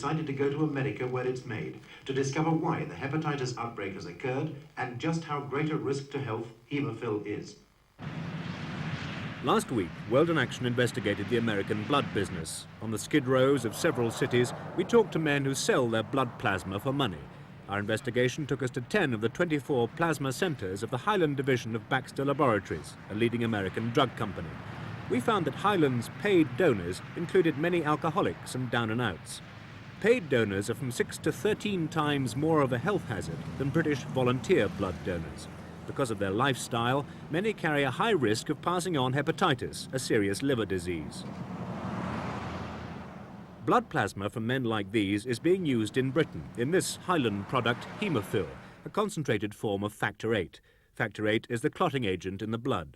decided to go to America where it's made to discover why the hepatitis outbreak has occurred and just how great a risk to health Hemofil is. Last week, World in Action investigated the American blood business. On the skid rows of several cities, we talked to men who sell their blood plasma for money. Our investigation took us to 10 of the 24 plasma centres of the Highland division of Baxter Laboratories, a leading American drug company. We found that Highland's paid donors included many alcoholics and down-and-outs. Paid donors are from 6 to 13 times more of a health hazard than British volunteer blood donors. Because of their lifestyle, many carry a high risk of passing on hepatitis, a serious liver disease. Blood plasma from men like these is being used in Britain in this Highland product, Hemofil, a concentrated form of factor VIII. Factor VIII is the clotting agent in the blood.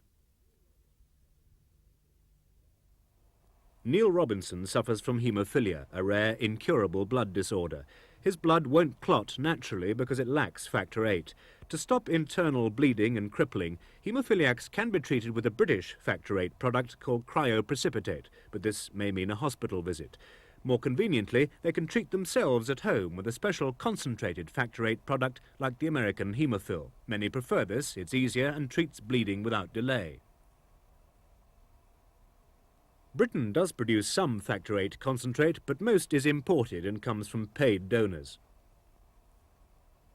Neil Robinson suffers from Hemophilia, a rare, incurable blood disorder. His blood won't clot naturally because it lacks factor VIII. To stop internal bleeding and crippling, Haemophiliacs can be treated with a British factor VIII product called cryoprecipitate, but this may mean a hospital visit. More conveniently, they can treat themselves at home with a special concentrated factor VIII product like the American Hemofil. Many prefer this, it's easier and treats bleeding without delay. Britain does produce some factor VIII concentrate, but most is imported and comes from paid donors.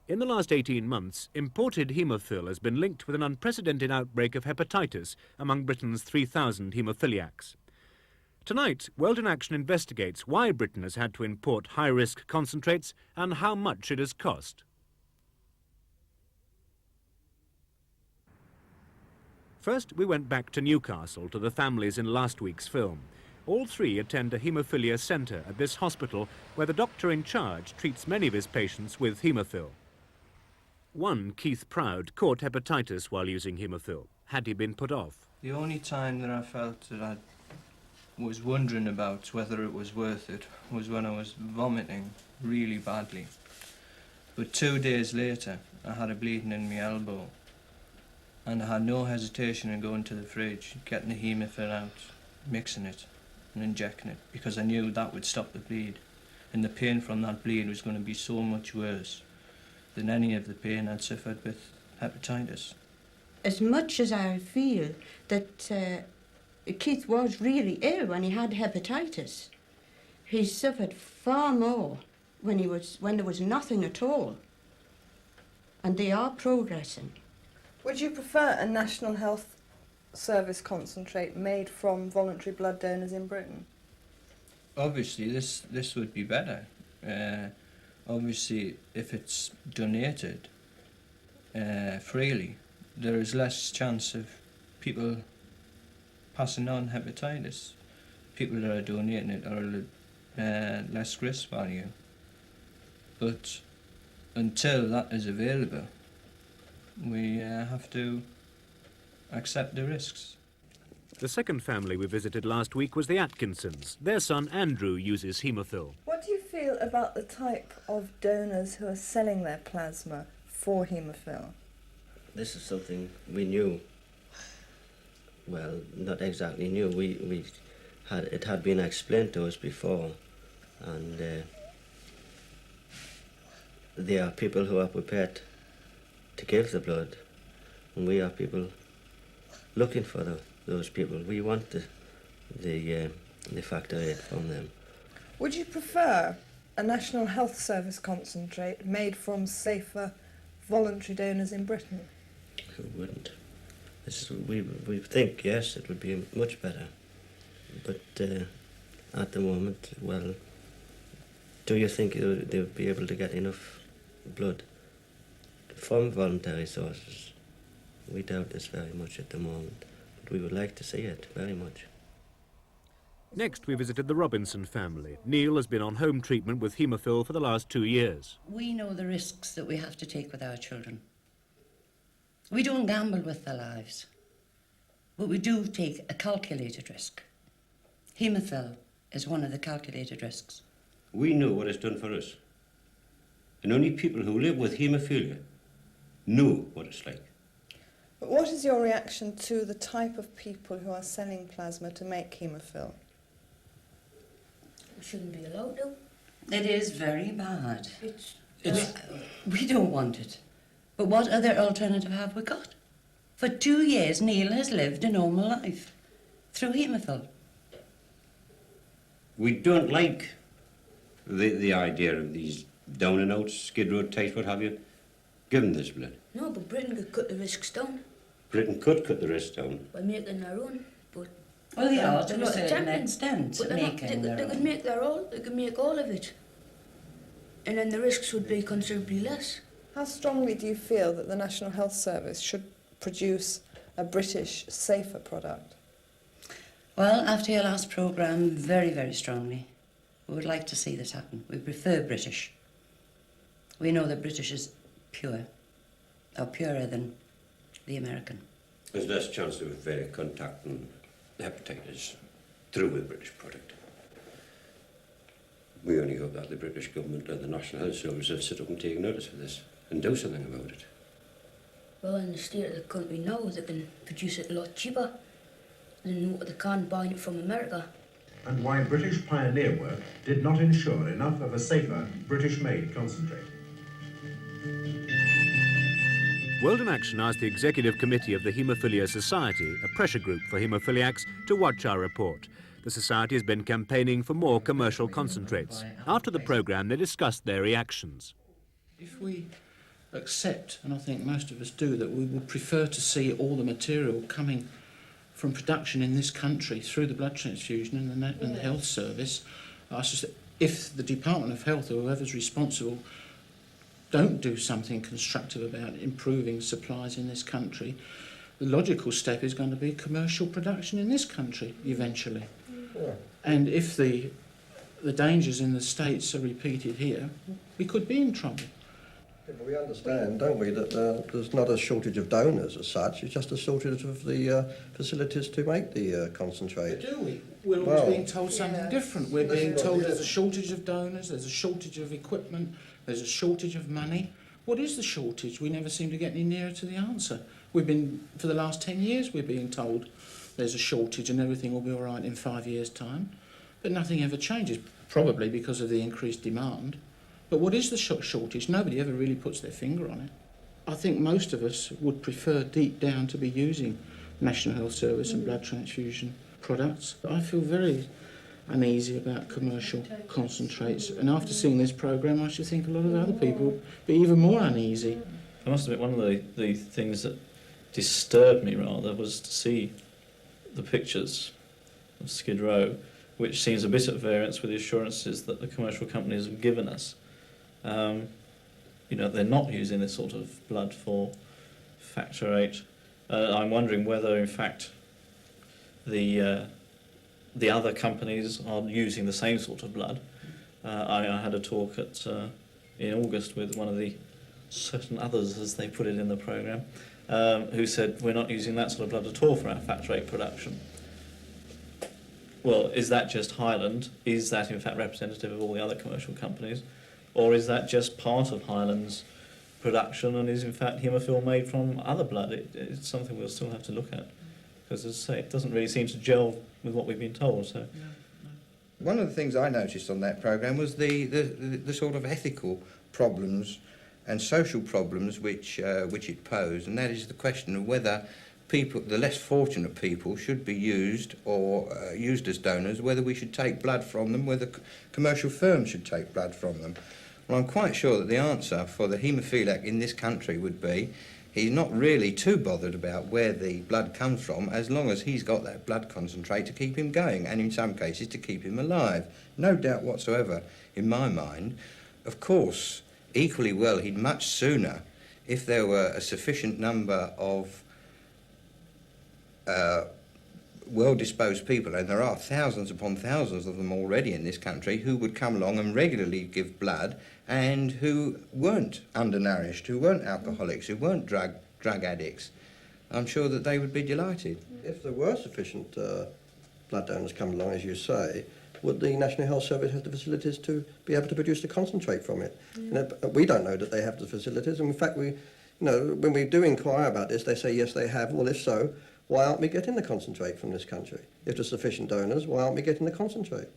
In the last 18 months, imported Hemofil has been linked with an unprecedented outbreak of hepatitis among Britain's 3,000 Haemophiliacs. Tonight, World in Action investigates why Britain has had to import high-risk concentrates and how much it has cost. First, we went back to Newcastle to the families in last week's film. All three attend a Haemophilia centre at this hospital where the doctor in charge treats many of his patients with Hemofil. One, Keith Proud, caught hepatitis while using Hemofil. Had he been put off? The only time that I felt that I was wondering about whether it was worth it was when I was vomiting really badly. But 2 days later, I had a bleeding in my elbow. And I had no hesitation in going to the fridge, getting the Hemofil out, mixing it and injecting it, because I knew that would stop the bleed. And the pain from that bleed was going to be so much worse than any of the pain I'd suffered with hepatitis. As much as I feel that Keith was really ill when he had hepatitis, he suffered far more when there was nothing at all. And they are progressing. Would you prefer a National Health Service concentrate made from voluntary blood donors in Britain? Obviously, this would be better. Obviously, if it's donated freely, there is less chance of people passing on hepatitis. People that are donating it are less risk value. But until that is available, we have to accept the risks. The second family we visited last week was the Atkinsons. Their son Andrew uses Hemofil. What do you feel about the type of donors who are selling their plasma for Hemofil? This is something we knew. Well, not exactly knew. It had been explained to us before, and there are people who are prepared to give the blood, and we are people looking for those people. We want the factor VIII from them. Would you prefer a National Health Service concentrate made from safer voluntary donors in Britain? Who wouldn't? We think, yes, it would be much better. But at the moment, well, do you think they would be able to get enough blood from voluntary sources? We doubt this very much at the moment, but we would like to see it very much. Next, we visited the Robinson family. Neil has been on home treatment with Hemofil for the last 2 years. We know the risks that we have to take with our children. We don't gamble with their lives, but we do take a calculated risk. Hemofil is one of the calculated risks. We know what it's done for us. And only people who live with haemophilia know what it's like. But what is your reaction to the type of people who are selling plasma to make Hemofil? We shouldn't be allowed to. It is very bad. It's We don't want it. But what other alternative have we got? For 2 years, Neil has lived a normal life through Hemofil. We don't like the idea of these down and outs, Skid Row types, what have you, given this blood. No, but Britain could cut the risks down Britain could cut the risks down. by making their own, but Well, they are to they're a not certain attempting. extent But they're not, making they their could own. make they could make all of it, and then the risks would be considerably less. How strongly do you feel that the National Health Service should produce a British, safer product? Well, after your last programme, very, very strongly. We would like to see this happen. We prefer British. We know that British is pure, or purer than the American. There's less chance of contacting hepatitis through a British product. We only hope that the British government and the National Health Service have sit up and take notice of this and do something about it. Well, in the state of the country now, they can produce it a lot cheaper than what they can buying it from America. And why British pioneer work did not ensure enough of a safer British-made concentrate. World in Action asked the Executive Committee of the Haemophilia Society, a pressure group for haemophiliacs, to watch our report. The Society has been campaigning for more commercial concentrates. After the programme, they discussed their reactions. If we accept, and I think most of us do, that we would prefer to see all the material coming from production in this country through the blood transfusion and the health service, if the Department of Health or whoever's responsible don't do something constructive about improving supplies in this country, the logical step is going to be commercial production in this country eventually. Yeah. And if the dangers in the States are repeated here, we could be in trouble. Yeah, but we understand, don't we, that there's not a shortage of donors as such, it's just a shortage of the facilities to make the concentrate. Do we? We're always being told something different. We're being told there's a shortage of donors, there's a shortage of equipment, there's a shortage of money. What is the shortage? We never seem to get any nearer to the answer. We've been, for the last 10 years, we're being told there's a shortage and everything will be all right in 5 years' time. But nothing ever changes, probably because of the increased demand. But what is the shortage? Nobody ever really puts their finger on it. I think most of us would prefer deep down to be using National Health Service and blood transfusion products. I feel very uneasy about commercial concentrates, and after seeing this programme I should think a lot of other people would be even more uneasy. I must admit, one of the things that disturbed me rather was to see the pictures of Skid Row, which seems a bit at variance with the assurances that the commercial companies have given us. You know, they're not using this sort of blood for factor VIII. I'm wondering whether, in fact, the other companies are using the same sort of blood. I had a talk in August with one of the certain others, as they put it in the programme, who said we're not using that sort of blood at all for our factor VIII production. Well, is that just Highland? Is that in fact representative of all the other commercial companies? Or is that just part of Highland's production and is in fact Hemofil made from other blood? It's something we'll still have to look at, because as I say, it doesn't really seem to gel with what we've been told. So, one of the things I noticed on that programme was the sort of ethical problems and social problems which it posed, and that is the question of whether people, the less fortunate people, should be used or used as donors, whether we should take blood from them, whether commercial firms should take blood from them. Well, I'm quite sure that the answer for the haemophiliac in this country would be he's not really too bothered about where the blood comes from, as long as he's got that blood concentrate to keep him going, and in some cases to keep him alive. No doubt whatsoever in my mind. Of course, equally well, he'd much sooner, if there were a sufficient number of well-disposed people, and there are thousands upon thousands of them already in this country, who would come along and regularly give blood and who weren't undernourished, who weren't alcoholics, who weren't drug addicts. I'm sure that they would be delighted. If there were sufficient blood donors coming along, as you say, would the National Health Service have the facilities to be able to produce the concentrate from it? You know, we don't know that they have the facilities, and in fact, when we do inquire about this, they say yes, they have. Well, if so, why aren't we getting the concentrate from this country? If there's sufficient donors, why aren't we getting the concentrate?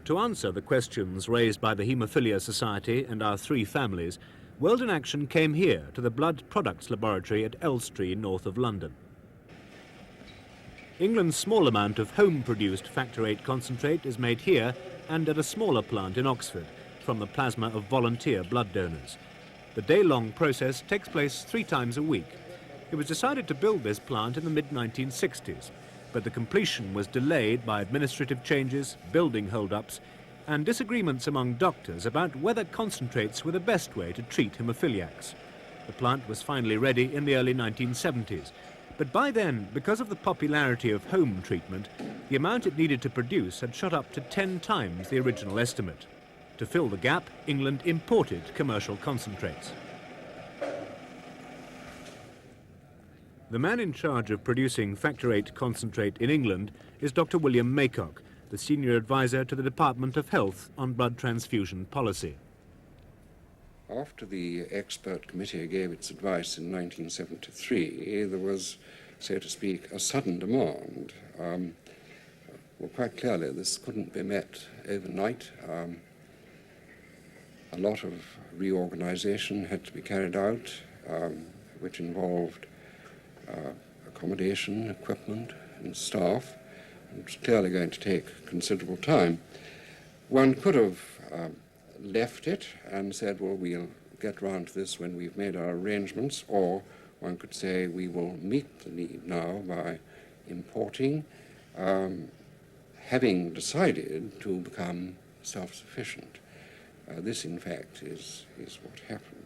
To answer the questions raised by the Haemophilia Society and our 3 families, World in Action came here to the Blood Products Laboratory at Elstree, north of London. England's small amount of home-produced Factor VIII concentrate is made here and at a smaller plant in Oxford from the plasma of volunteer blood donors. The day-long process takes place 3 times a week. It was decided to build this plant in the mid-1960s, but the completion was delayed by administrative changes, building hold-ups, and disagreements among doctors about whether concentrates were the best way to treat haemophiliacs. The plant was finally ready in the early 1970s, but by then, because of the popularity of home treatment, the amount it needed to produce had shot up to 10 times the original estimate. To fill the gap, England imported commercial concentrates. The man in charge of producing Factor VIII concentrate in England is Dr. William Maycock, the senior advisor to the Department of Health on blood transfusion policy. After the expert committee gave its advice in 1973, there was, so to speak, a sudden demand. Well, quite clearly, this couldn't be met overnight. A lot of reorganization had to be carried out, which involved accommodation, equipment, and staff. It was clearly going to take considerable time. One could have left it and said, well, we'll get round to this when we've made our arrangements, or one could say we will meet the need now by importing, having decided to become self-sufficient. This, in fact, is what happened.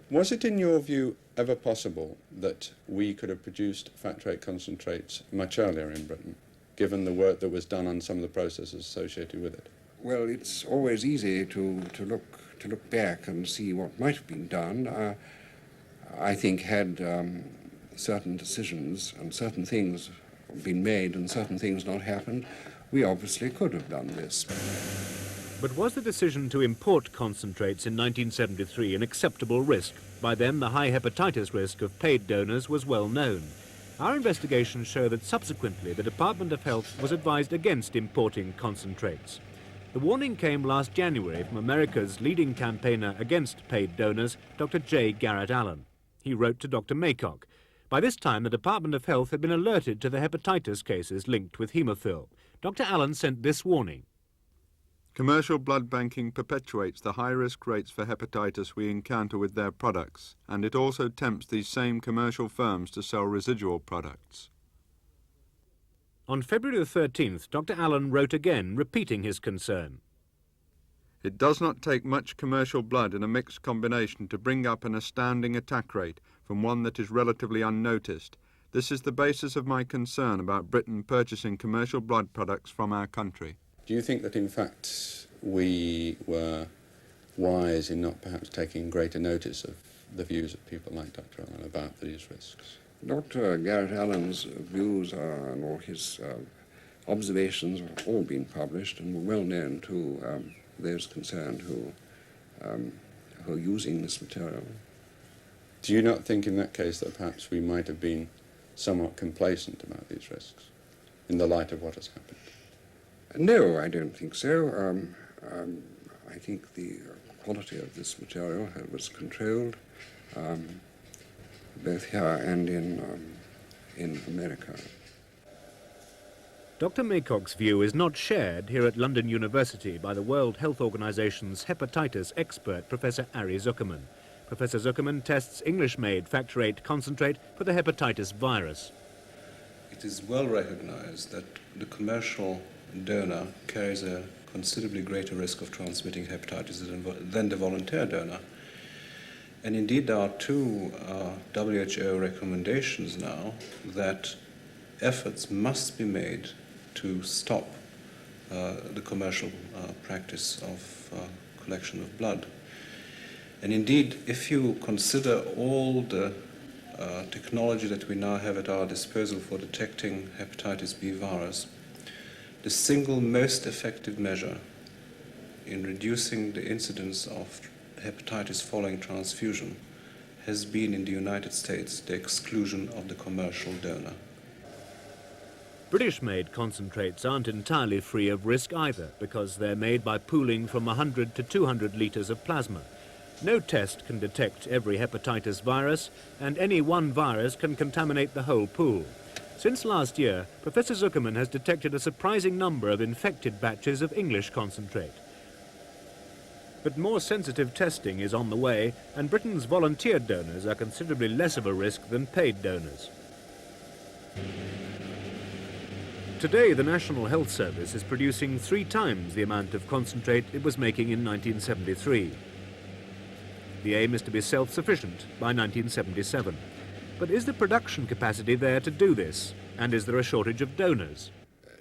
Was it, in your view, ever possible that we could have produced Factor VIII concentrates much earlier in Britain, given the work that was done on some of the processes associated with it? Well, it's always easy to look back and see what might have been done. I think had certain decisions and certain things been made and certain things not happened, we obviously could have done this. But was the decision to import concentrates in 1973 an acceptable risk? By then, the high hepatitis risk of paid donors was well known. Our investigations show that subsequently the Department of Health was advised against importing concentrates. The warning came last January from America's leading campaigner against paid donors, Dr. J. Garrett Allen. He wrote to Dr. Maycock. By this time, the Department of Health had been alerted to the hepatitis cases linked with Hemofil. Dr. Allen sent this warning. Commercial blood banking perpetuates the high-risk rates for hepatitis we encounter with their products, and it also tempts these same commercial firms to sell residual products. On February the 13th, Dr. Allen wrote again, repeating his concern. It does not take much commercial blood in a mixed combination to bring up an astounding attack rate from one that is relatively unnoticed. This is the basis of my concern about Britain purchasing commercial blood products from our country. Do you think that, in fact, we were wise in not perhaps taking greater notice of the views of people like Dr. Allen about these risks? Dr. Garrett Allen's views and all his observations have all been published and were well known to those concerned who are using this material. Do you not think in that case that perhaps we might have been somewhat complacent about these risks in the light of what has happened? No, I don't think so. I think the quality of this material was controlled, both here and in America. Dr. Maycock's view is not shared here at London University by the World Health Organization's hepatitis expert, Professor Ari Zuckerman. Professor Zuckerman tests English-made Factor VIII concentrate for the hepatitis virus. It is well recognized that the commercial donor carries a considerably greater risk of transmitting hepatitis than the volunteer donor. And indeed, there are 2 WHO recommendations now that efforts must be made to stop the commercial practice of collection of blood. And indeed, if you consider all the technology that we now have at our disposal for detecting hepatitis B virus, the single most effective measure in reducing the incidence of hepatitis following transfusion has been in the United States the exclusion of the commercial donor. British-made concentrates aren't entirely free of risk either, because they're made by pooling from 100 to 200 litres of plasma. No test can detect every hepatitis virus, and any one virus can contaminate the whole pool. Since last year, Professor Zuckerman has detected a surprising number of infected batches of English concentrate. But more sensitive testing is on the way, and Britain's volunteer donors are considerably less of a risk than paid donors. Today, the National Health Service is producing 3 times the amount of concentrate it was making in 1973. The aim is to be self-sufficient by 1977. But is the production capacity there to do this? And is there a shortage of donors?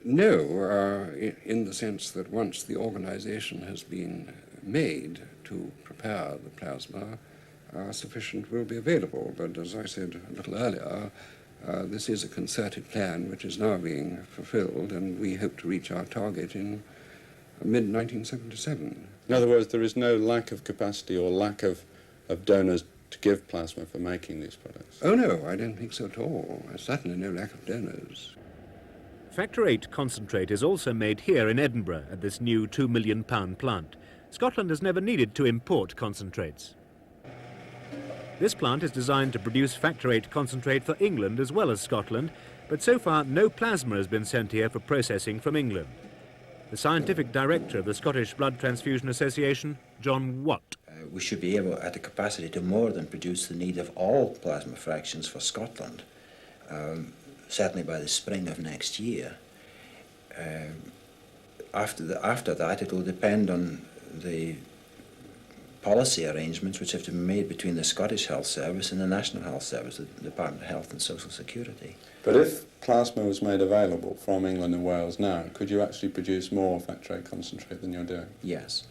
No, in the sense that once the organization has been made to prepare the plasma, sufficient will be available. But as I said a little earlier, this is a concerted plan which is now being fulfilled, and we hope to reach our target in mid-1977. In other words, there is no lack of capacity or lack of donors to give plasma for making these products? Oh no, I don't think so at all. There's certainly no lack of donors. Factor VIII concentrate is also made here in Edinburgh at this new £2 million plant. Scotland has never needed to import concentrates. This plant is designed to produce Factor VIII concentrate for England as well as Scotland, but so far no plasma has been sent here for processing from England. The scientific director of the Scottish Blood Transfusion Association, John Watt. We should be able, at the capacity, to more than produce the need of all plasma fractions for Scotland, certainly by the spring of next year. After that, it will depend on the policy arrangements which have to be made between the Scottish Health Service and the National Health Service, the Department of Health and Social Security. But if plasma was made available from England and Wales now, could you actually produce more Factor VIII concentrate than you're doing? Yes.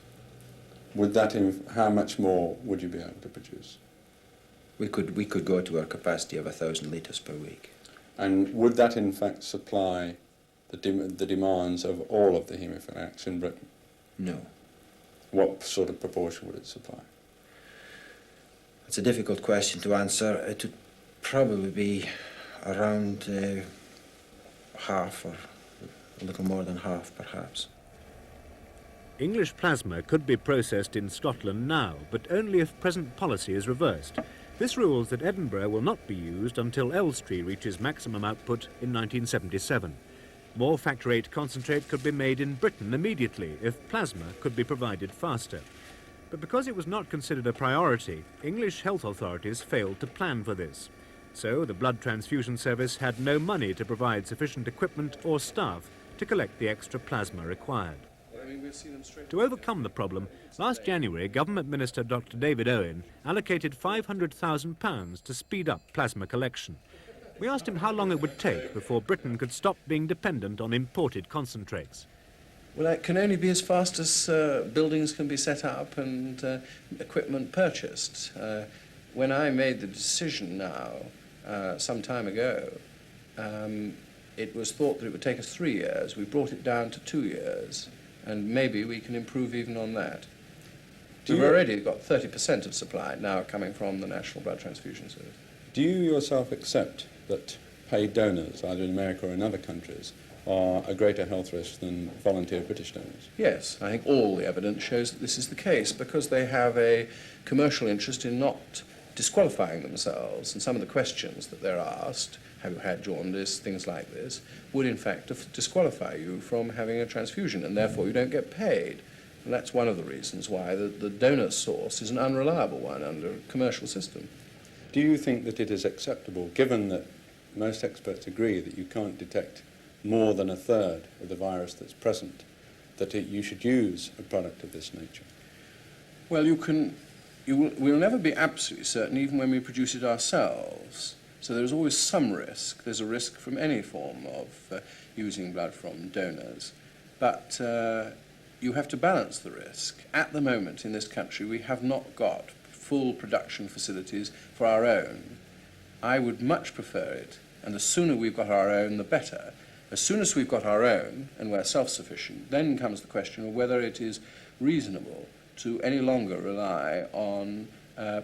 Would that, how much more would you be able to produce? We could go to our capacity of 1,000 litres per week. And would that in fact supply the demands of all of the haemophiliacs in Britain? No. What sort of proportion would it supply? It's a difficult question to answer. It would probably be around half, or a little more than half perhaps. English plasma could be processed in Scotland now, but only if present policy is reversed. This rules that Edinburgh will not be used until Elstree reaches maximum output in 1977. More Factor VIII concentrate could be made in Britain immediately if plasma could be provided faster. But because it was not considered a priority, English health authorities failed to plan for this. So the Blood Transfusion Service had no money to provide sufficient equipment or staff to collect the extra plasma required. To overcome the problem, last January, Government Minister Dr. David Owen allocated £500,000 to speed up plasma collection. We asked him how long it would take before Britain could stop being dependent on imported concentrates. Well, it can only be as fast as buildings can be set up and equipment purchased. When I made the decision now, some time ago, it was thought that it would take us 3 years. We brought it down to 2 years, and maybe we can improve even on that. We've already got 30% of supply now coming from the National Blood Transfusion Service. Do you yourself accept that paid donors, either in America or in other countries, are a greater health risk than volunteer British donors? Yes, I think all the evidence shows that this is the case, because they have a commercial interest in not disqualifying themselves, and some of the questions that they're asked, have you had jaundice, things like this, would in fact disqualify you from having a transfusion, and therefore you don't get paid. And that's one of the reasons why the donor source is an unreliable one under a commercial system. Do you think that it is acceptable, given that most experts agree that you can't detect more than a third of the virus that's present, that you should use a product of this nature? Well, we'll never be absolutely certain, even when we produce it ourselves. So there's always some risk. There's a risk from any form of using blood from donors. But you have to balance the risk. At the moment in this country, we have not got full production facilities for our own. I would much prefer it, and the sooner we've got our own, the better. As soon as we've got our own, and we're self-sufficient, then comes the question of whether it is reasonable to any longer rely on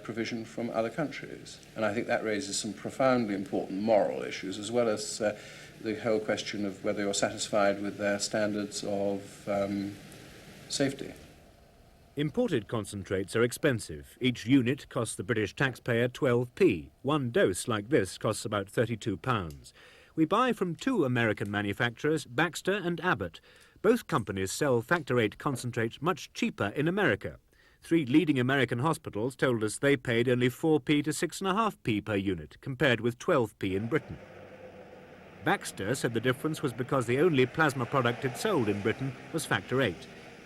provision from other countries. And I think that raises some profoundly important moral issues, as well as the whole question of whether you're satisfied with their standards of safety. Imported concentrates are expensive. Each unit costs the British taxpayer 12p. One dose like this costs about £32. We buy from two American manufacturers, Baxter and Abbott. Both companies sell Factor VIII concentrate much cheaper in America. 3 leading American hospitals told us they paid only 4p to 6.5p per unit, compared with 12p in Britain. Baxter said the difference was because the only plasma product it sold in Britain was Factor VIII.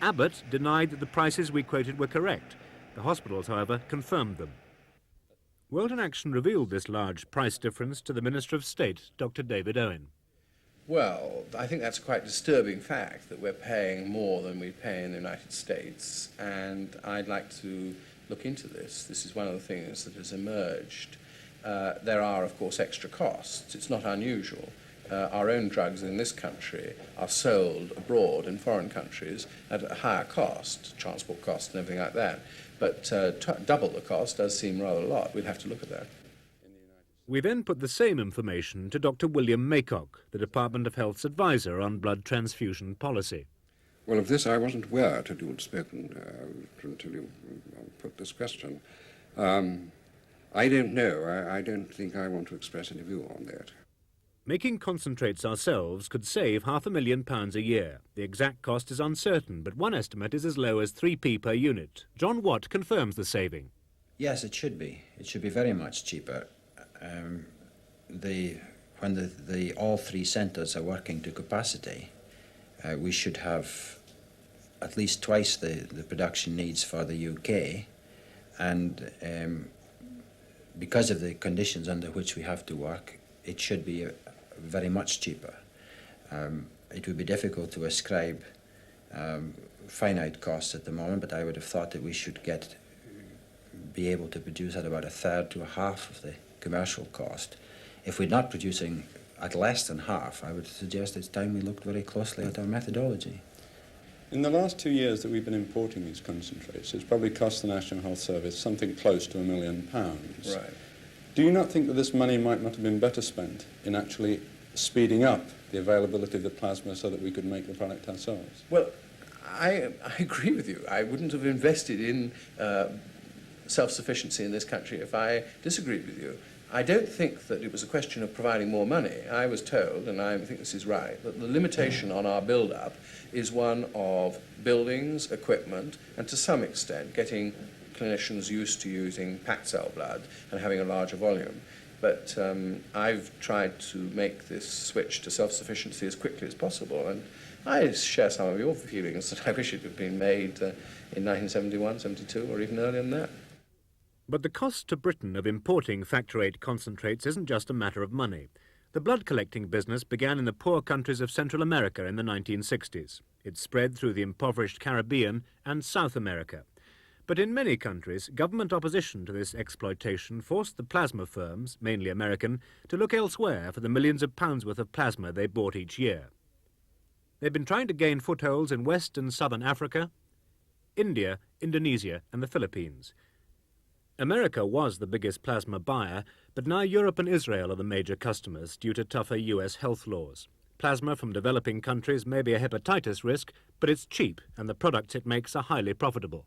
Abbott denied that the prices we quoted were correct. The hospitals, however, confirmed them. World in Action revealed this large price difference to the Minister of State, Dr. David Owen. Well, I think that's a quite disturbing fact that we're paying more than we pay in the United States, and I'd like to look into this. This is one of the things that has emerged. There are, of course, extra costs. It's not unusual. Our own drugs in this country are sold abroad in foreign countries at a higher cost, transport costs and everything like that. But double the cost does seem rather a lot. We'd have to look at that. We then put the same information to Dr. William Maycock, the Department of Health's advisor on blood transfusion policy. Well, of this I wasn't aware till you'd spoken, until you put this question. I don't know. I don't think I want to express any view on that. Making concentrates ourselves could save £500,000 a year. The exact cost is uncertain, but one estimate is as low as 3p per unit. John Watt confirms the saving. Yes, it should be. It should be very much cheaper. When all 3 centres are working to capacity, we should have at least twice the production needs for the UK, and because of the conditions under which we have to work, it should be very much cheaper. It would be difficult to ascribe finite costs at the moment, but I would have thought that we should be able to produce at about 1/3 to 1/2 of the commercial cost. If we're not producing at less than half, I would suggest it's time we looked very closely at our methodology. In the last 2 years that we've been importing these concentrates, it's probably cost the National Health Service something close to £1 million. Right. Do you not think that this money might not have been better spent in actually speeding up the availability of the plasma so that we could make the product ourselves? Well, I agree with you. I wouldn't have invested in self-sufficiency in this country if I disagreed with you. I don't think that it was a question of providing more money. I was told, and I think this is right, that the limitation on our build-up is one of buildings, equipment, and to some extent getting clinicians used to using packed cell blood and having a larger volume. But I've tried to make this switch to self-sufficiency as quickly as possible, and I share some of your feelings that I wish it had been made in 1971, 72, or even earlier than that. But the cost to Britain of importing Factor VIII concentrates isn't just a matter of money. The blood collecting business began in the poor countries of Central America in the 1960s. It spread through the impoverished Caribbean and South America. But in many countries, government opposition to this exploitation forced the plasma firms, mainly American, to look elsewhere for the millions of pounds worth of plasma they bought each year. They've been trying to gain footholds in West and Southern Africa, India, Indonesia and the Philippines. America was the biggest plasma buyer, but now Europe and Israel are the major customers due to tougher US health laws. Plasma from developing countries may be a hepatitis risk, but it's cheap and the products it makes are highly profitable.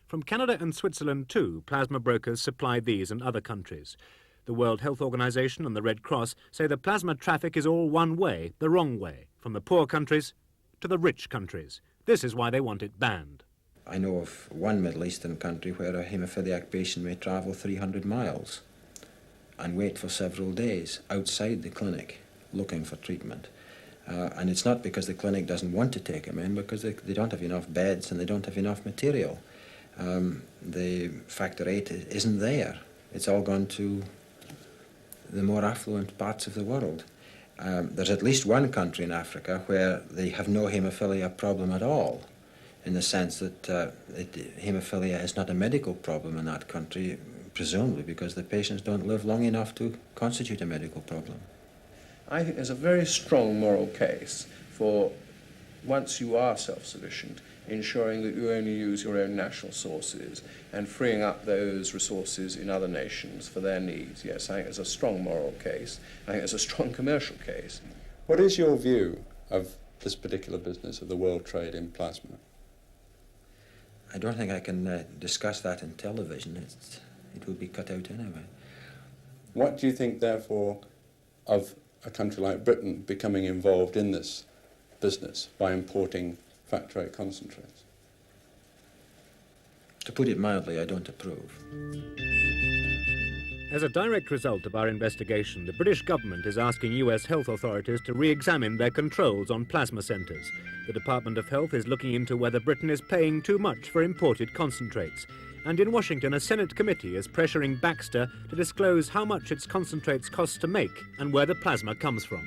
From Canada and Switzerland too, plasma brokers supply these and other countries. The World Health Organization and the Red Cross say the plasma traffic is all one way, the wrong way, from the poor countries to the rich countries. This is why they want it banned. I know of one Middle Eastern country where a haemophiliac patient may travel 300 miles and wait for several days outside the clinic looking for treatment. And it's not because the clinic doesn't want to take him in, because they don't have enough beds and they don't have enough material. The Factor VIII isn't there. It's all gone to the more affluent parts of the world. There's at least one country in Africa where they have no haemophilia problem at all, in the sense that haemophilia is not a medical problem in that country, presumably because the patients don't live long enough to constitute a medical problem. I think there's a very strong moral case for, once you are self-sufficient, ensuring that you only use your own national sources and freeing up those resources in other nations for their needs. Yes, I think it's a strong moral case. I think it's a strong commercial case. What is your view of this particular business of the world trade in plasma? I don't think I can discuss that in television. It will be cut out anyway. What do you think, therefore, of a country like Britain becoming involved in this business by importing factory concentrates? To put it mildly, I don't approve. As a direct result of our investigation, the British government is asking US health authorities to re-examine their controls on plasma centres. The Department of Health is looking into whether Britain is paying too much for imported concentrates. And in Washington, a Senate committee is pressuring Baxter to disclose how much its concentrates cost to make and where the plasma comes from.